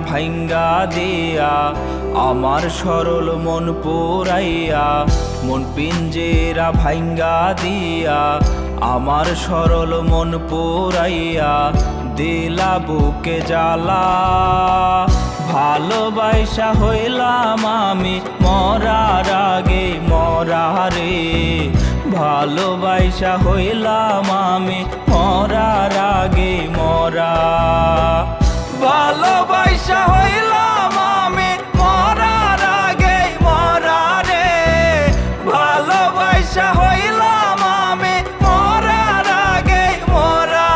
ভাঙ্গা দিয়া আমার সরল মন পোড়াইয়া, মন পিঞ্জেরা ভাঙ্গা দিয়া আমার সরল মন পোড়াইয়া, দিলা বুকে জ্বালা। ভালোবাসা হইলাম আমি মরার আগে মরা রে, ভালোবাসা হইলাম আমি মরার আগে মরা। ভালোবাসা হইলাম আমি মরার আগে মরা রে, ভালোবাসা হইলাম আমি মরার আগে মরা।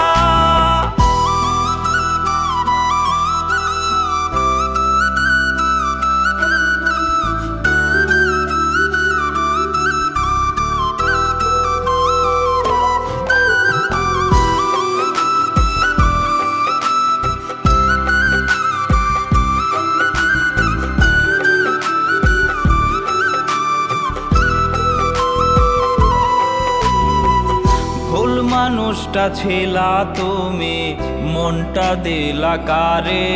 মানুষটা ছিলা তুমি, মনটা দিলা কারে,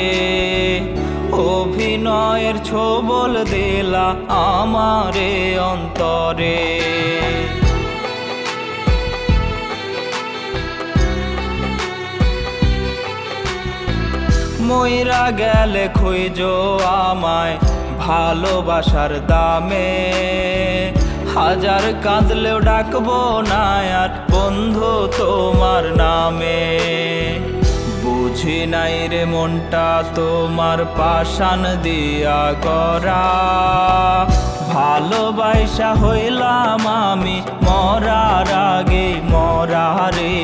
অভিনয়ের ছোবল দিলা আমারে অন্তরে। মইরা গেলে খুঁজো আমায় ভালোবাসার দামে, হাজার কাঁদলেও ডাকবো না আর বন্ধু তোমার নামে। বুঝি নাই রে মনটা তোমার পাষাণ দিয়া করা, ভালোবাসা হইলাম আমি মরার আগে মরা রে,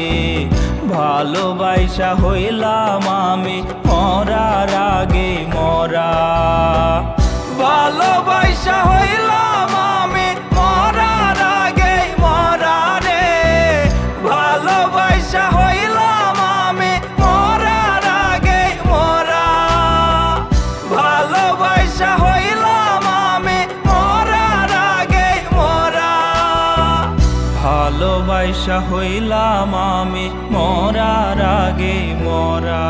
ভালোবাসা হইলাম আমি মরার আগে মরা। ভালোবাসা হইলাম আমি মরার আগে মরা রে, ভালোবাসা হইলাম আমি মরার আগে মরা। ভালোবাসা হইলাম আমি মরার আগে মরা, ভালোবাসা হইলাম আমি মরার আগে মরা।